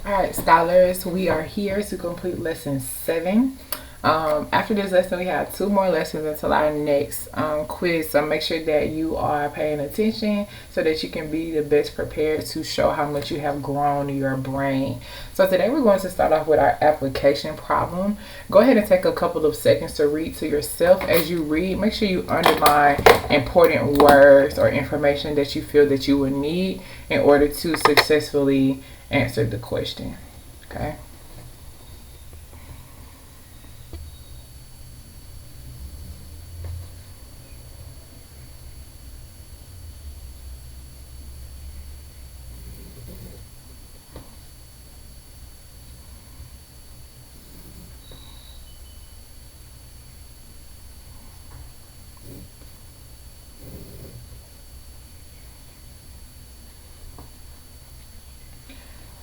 Alright, scholars, we are here to complete lesson 7. After this lesson, we have 2 more lessons until our next quiz. So make sure that you are paying attention so that you can be the best prepared to show how much you have grown your brain. So today we're going to start off with our application problem. Go ahead and take a couple of seconds to read to yourself. As you read, make sure you underline important words or information that you feel that you will need in order to successfully answer the question. Okay.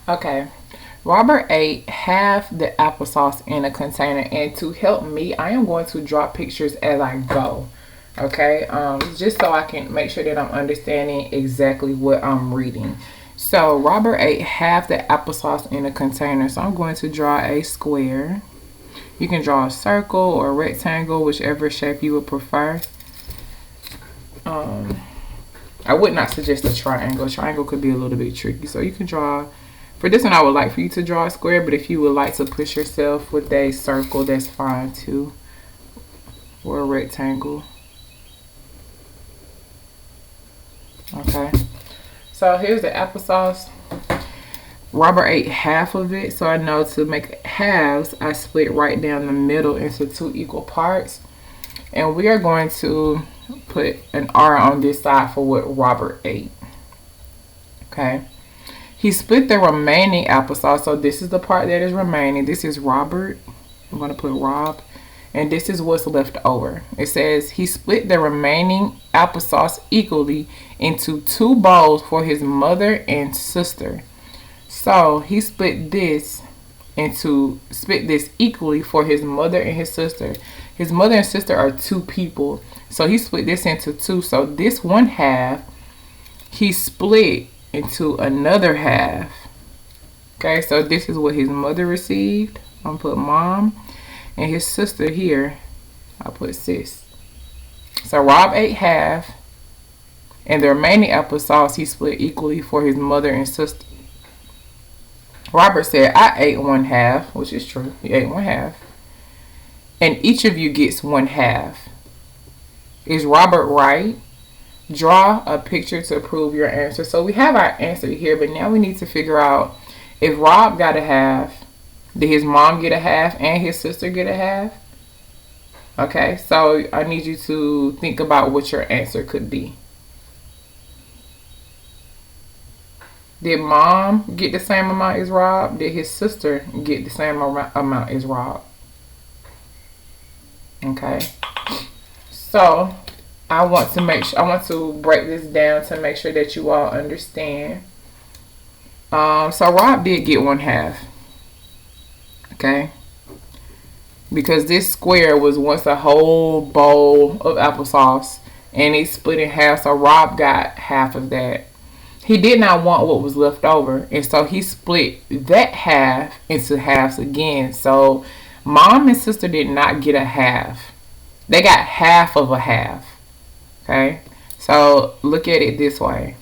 Okay. Robert ate half the applesauce in a container, and to help me, I am going to draw pictures as I go. Okay, just so I can make sure that I'm understanding exactly what I'm reading. So Robert ate half the applesauce in a container. So I'm going to draw a square. You can draw a circle or a rectangle, whichever shape you would prefer. I would not suggest a triangle. A triangle could be a little bit tricky. So you can draw. For this one, I would like for you to draw a square, but if you would like to push yourself with a circle, that's fine too. Or a rectangle. Okay. So here's the applesauce. Robert ate half of it, so I know to make halves, I split right down the middle into 2 equal parts. And we are going to put an R on this side for what Robert ate. Okay. He split the remaining applesauce. So this is the part that is remaining. This is Robert. I'm going to put Rob. And this is what's left over. It says he split the remaining applesauce equally into 2 bowls for his mother and sister. So he split this equally for his mother and his sister. His mother and sister are 2 people. So he split this into 2. So this 1/2 he split into another half. Okay, so this is what his mother received. I'm gonna put mom, and his sister here, I'll put sis. So Rob ate half, and the remaining applesauce he split equally for his mother and sister. Robert said, I ate 1/2, which is true. He ate 1/2. And each of you gets 1/2. Is Robert right? Draw a picture to prove your answer. So we have our answer here, but now we need to figure out if Rob got a half, did his mom get a half and his sister get a half? Okay, so I need you to think about what your answer could be. Did mom get the same amount as Rob? Did his sister get the same amount as Rob? Okay, so I want to break this down to make sure that you all understand. So Rob did get 1/2. Okay. Because this square was once a whole bowl of applesauce and it split in half. So Rob got half of that. He did not want what was left over, and so he split that half into halves again. So mom and sister did not get a half. They got half of a half. Okay, so look at it this way.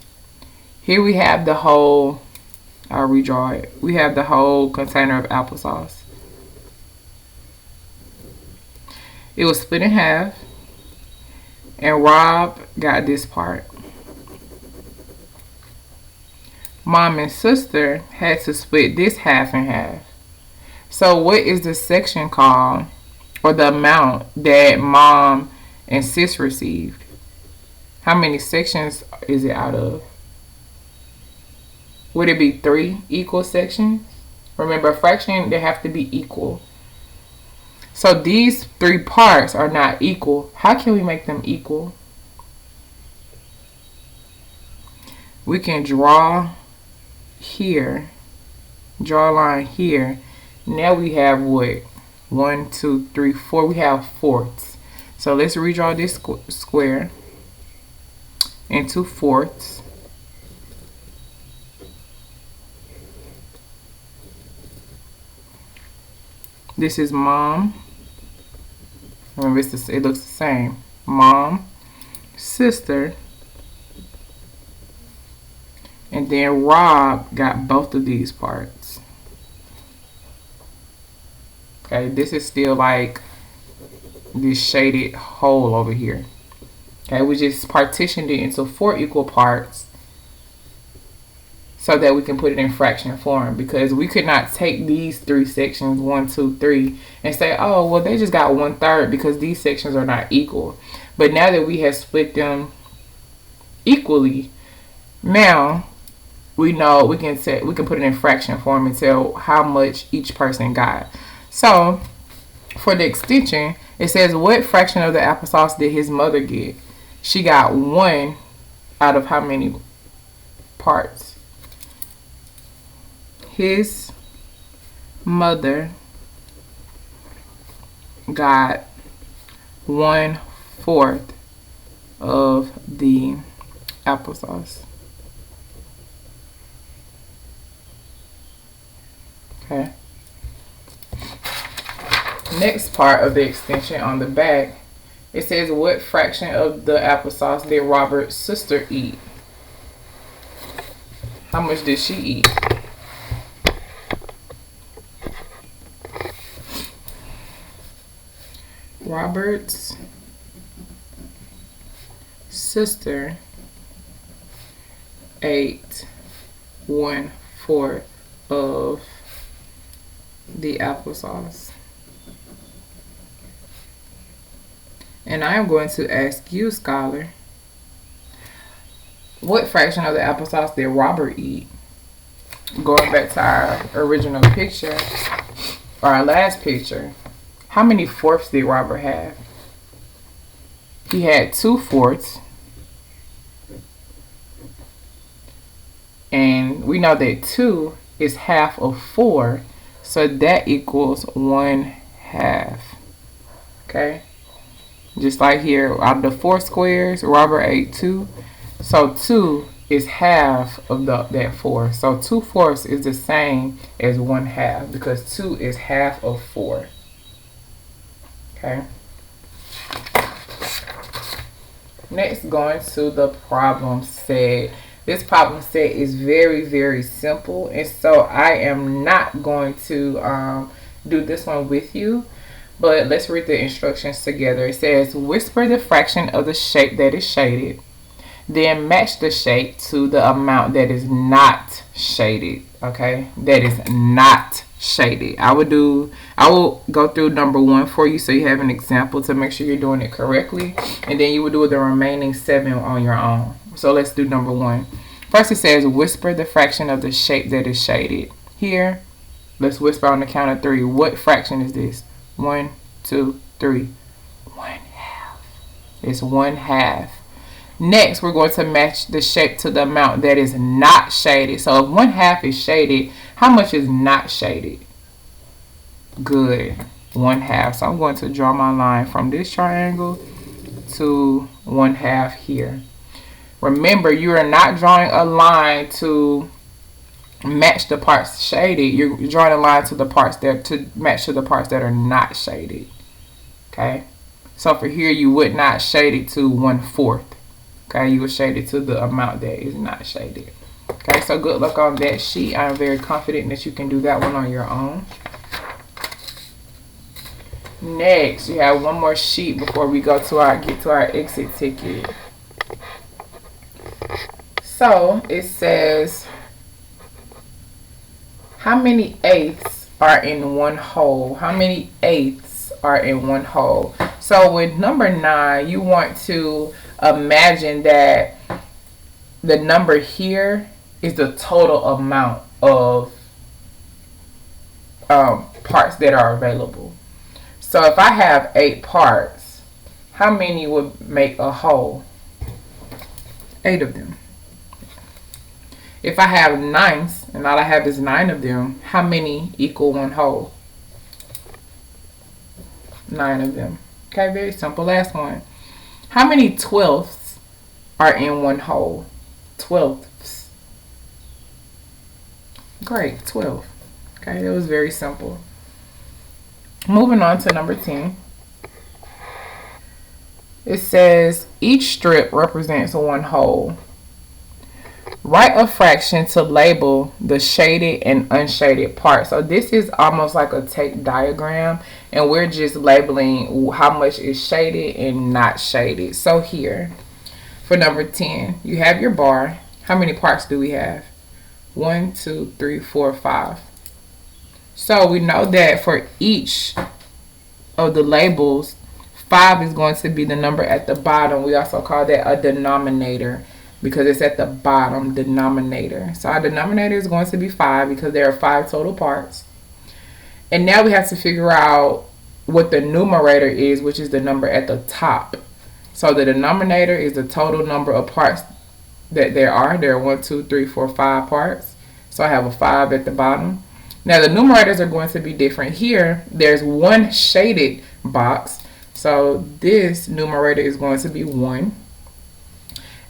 Here we have the whole, I'll redraw it. We have the whole container of applesauce. It was split in half, and Rob got this part. Mom and sister had to split this half in half. So what is the section called, or the amount that mom and sis received? How many sections is it out of? Would it be 3 equal sections? Remember, a fraction, they have to be equal. So these 3 parts are not equal. How can we make them equal? We can draw here, draw a line here. Now we have what? 1, 2, 3, 4. We have fourths. So let's redraw this square into fourths. This is mom. Remember, it looks the same. Mom, sister, and then Rob got both of these parts. Okay, this is still like this shaded hole over here. Okay, we just partitioned it into 4 equal parts so that we can put it in fraction form, because we could not take these 3 sections, 1, 2, 3, and say, oh, well, they just got 1/3 because these sections are not equal. But now that we have split them equally, now we know we can put it in fraction form and tell how much each person got. So for the extension, it says, what fraction of the applesauce did his mother get? She got 1 out of how many parts? His mother got 1/4 of the applesauce. Okay. Next part of the extension on the back, it says, what fraction of the applesauce did Robert's sister eat? How much did she eat? Robert's sister ate 1/4 of the applesauce. And I am going to ask you, scholar, what fraction of the applesauce did Robert eat? Going back to our original picture, or our last picture, how many fourths did Robert have? He had 2/4. And we know that 2 is half of 4. So that equals 1/2. Okay? Just like here, out of the 4 squares, Robert ate 2. So 2 is half of that 4. So 2/4 is the same as 1/2 because 2 is half of 4. Okay. Next, going to the problem set. This problem set is very, very simple, and so I am not going to do this one with you. But let's read the instructions together. It says, whisper the fraction of the shape that is shaded. Then match the shape to the amount that is not shaded. Okay, that is not shaded. I will go through number 1 for you so you have an example to make sure you're doing it correctly, and then you will do the remaining 7 on your own. So let's do number 1. First, it says whisper the fraction of the shape that is shaded. Here, let's whisper on the count of 3. What fraction is this? 1, 2, 3. 1/2. It's 1/2. Next, we're going to match the shape to the amount that is not shaded. So if 1/2 is shaded, how much is not shaded? Good. 1/2. So I'm going to draw my line from this triangle to 1/2 here. Remember, you are not drawing a line to match the parts shaded. You're drawing a line to the parts to match to the parts that are not shaded. Okay. So for here, you would not shade it to 1/4. Okay, you would shade it to the amount that is not shaded. Okay, so good luck on that sheet. I'm very confident that you can do that one on your own. Next, you have one more sheet before we get to our exit ticket. So it says, how many eighths are in one whole? How many eighths are in one whole? So with number 9, you want to imagine that the number here is the total amount of parts that are available. So if I have 8 parts, how many would make a whole? 8 of them. If I have 9ths and all I have is 9 of them, how many equal one whole? 9 of them. Okay, very simple. Last one. How many 12ths are in one whole? 12ths. Great, 12. Okay, that was very simple. Moving on to number 10. It says each strip represents one whole. Write a fraction to label the shaded and unshaded part. So this is almost like a tape diagram, and we're just labeling how much is shaded and not shaded. So here, for number 10, you have your bar. How many parts do we have? 1, 2, 3, 4, 5. So we know that for each of the labels, 5 is going to be the number at the bottom. We also call that a denominator because it's at the bottom, denominator. So our denominator is going to be 5 because there are 5 total parts. And now we have to figure out what the numerator is, which is the number at the top. So the denominator is the total number of parts that there are. There are 1, 2, 3, 4, 5 parts. So I have a 5 at the bottom. Now the numerators are going to be different. Here, there's one shaded box. So this numerator is going to be 1.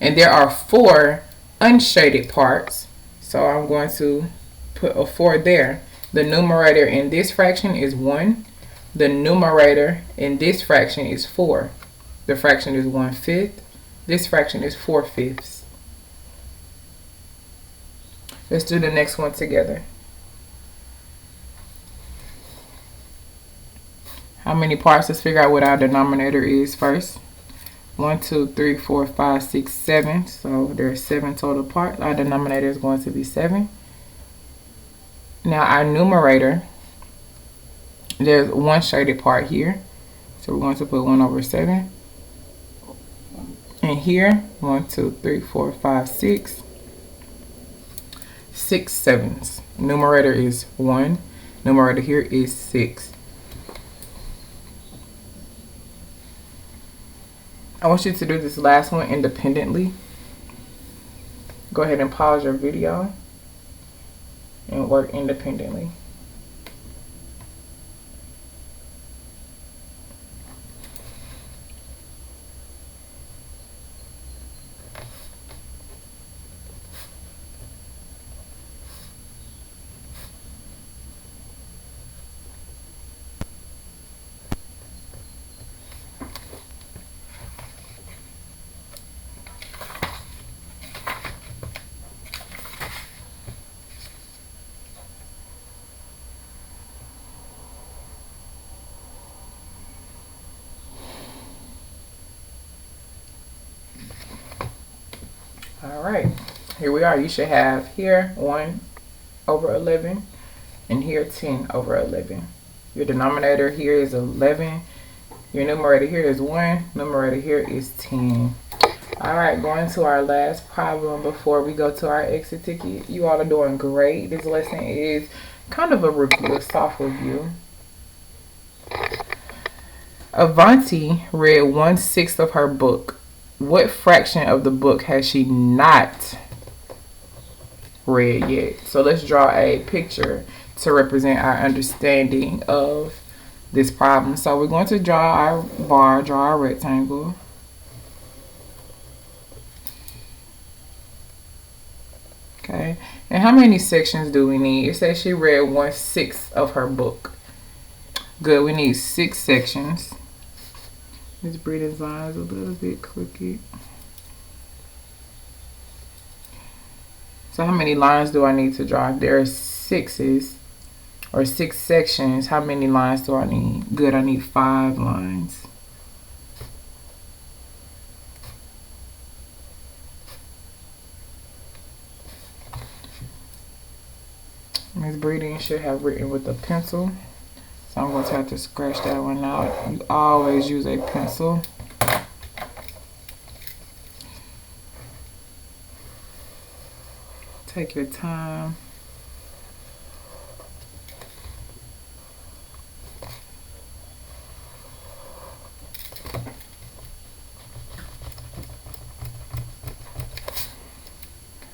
And there are 4 unshaded parts. So I'm going to put a 4 there. The numerator in this fraction is 1. The numerator in this fraction is 4. The fraction is 1/5. This fraction is 4/5. Let's do the next one together. How many parts? Let's figure out what our denominator is first. 1, 2, 3, 4, 5, 6, 7. So there's 7 total parts. Our denominator is going to be 7. Now our numerator, there's one shaded part here. So we're going to put 1 over 7. And here, 1, 2, 3, 4, 5, 6. 6 sevens. Numerator is 1. Numerator here is 6. I want you to do this last one independently. Go ahead and pause your video and work independently. All right, here we are. You should have here 1 over 11 and here 10 over 11. Your denominator here is 11. Your numerator here is 1. Numerator here is 10. All right, going to our last problem before we go to our exit ticket. You all are doing great. This lesson is kind of a review, a soft review. Avanti read 1/6 of her book. What fraction of the book has she not read yet? So let's draw a picture to represent our understanding of this problem. So we're going to draw our bar, draw our rectangle. Okay, and how many sections do we need? It says she read 1/6 of her book. Good, we need 6 sections. This breathing line is a little bit crooked. So how many lines do I need to draw? There are 6s or 6 sections. How many lines do I need? Good, I need 5 lines. Ms. Breeding should have written with a pencil. So I'm going to have to scratch that one out. You always use a pencil. Take your time.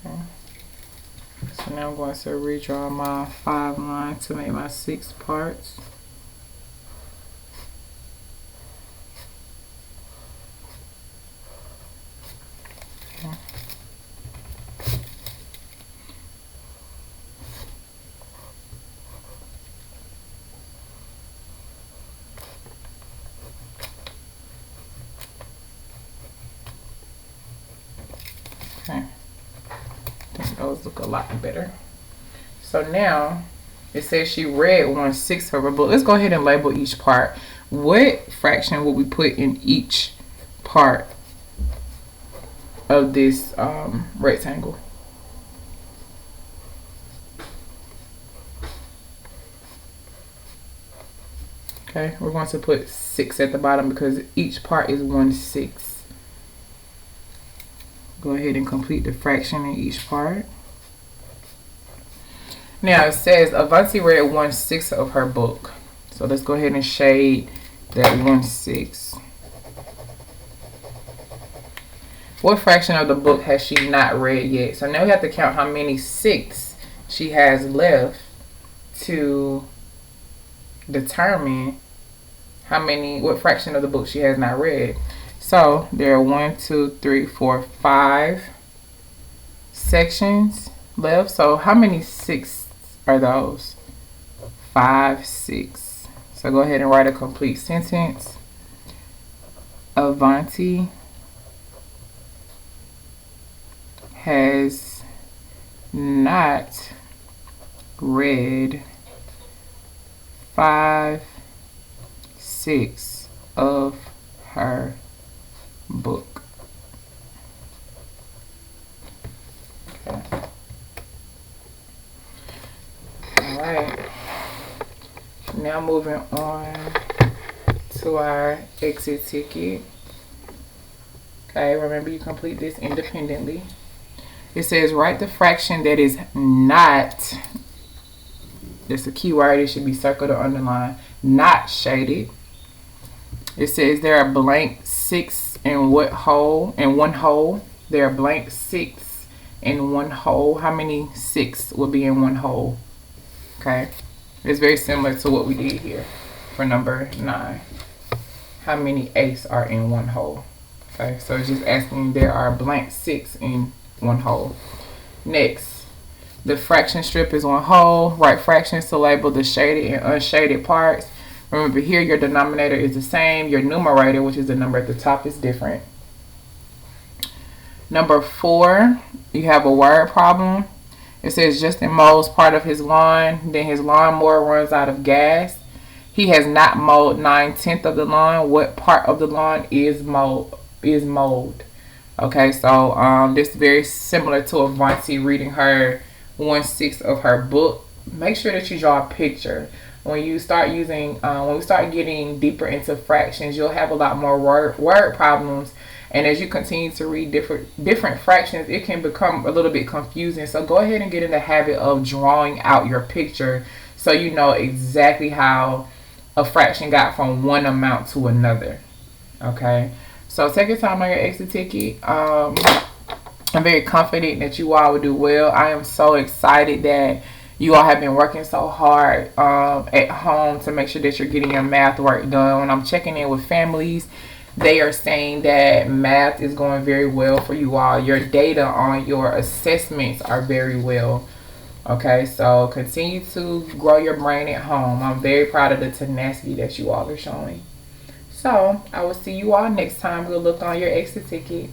Okay. So now I'm going to redraw my 5 lines to make my 6 parts. those look a lot better. So now it says she read 1/6 of her book. Let's go ahead and label each part. What fraction will we put in each part of this rectangle? Okay, we're going to put 6 at the bottom because each part is 1/6. Go ahead and complete the fraction in each part. Now it says Avanti read 1/6 of her book. So let's go ahead and shade that 1/6. What fraction of the book has she not read yet? So now we have to count how many 6 she has left to determine what fraction of the book she has not read. So there are 1, 2, 3, 4, 5 sections left. So how many 6 are those? 5, 6. So go ahead and write a complete sentence. Avanti has not read 5, 6 of her book. Okay. All right. Now moving on to our exit ticket. Okay, remember you complete this independently. It says write the fraction that is not, that's a key word, it should be circled or underlined, not shaded. It says there are blank 6 in what hole? In one hole. There are blank 6 in one hole. How many 6 will be in one hole? Okay. It's very similar to what we did here for number 9. How many 8s are in one hole? Okay, so it's just asking there are blank 6 in one hole. Next, the fraction strip is one hole. Write fractions to label the shaded and unshaded parts. Remember here your denominator is the same. Your numerator, which is the number at the top, is different. Number 4, you have a word problem. It says Justin mows part of his lawn. Then his lawnmower runs out of gas. He has not mowed 9/10 of the lawn. What part of the lawn is mowed? Okay, so this is very similar to Avanti reading her 1/6 of her book. Make sure that you draw a picture. When you start using, when we start getting deeper into fractions, you'll have a lot more word problems. And as you continue to read different fractions, it can become a little bit confusing. So go ahead and get in the habit of drawing out your picture so you know exactly how a fraction got from one amount to another. Okay, so take your time on your exit ticket. I'm very confident that you all will do well. I am so excited that you all have been working so hard at home to make sure that you're getting your math work done. When I'm checking in with families, they are saying that math is going very well for you all. Your data on your assessments are very well. Okay, so continue to grow your brain at home. I'm very proud of the tenacity that you all are showing. So I will see you all next time. We'll look on your exit ticket.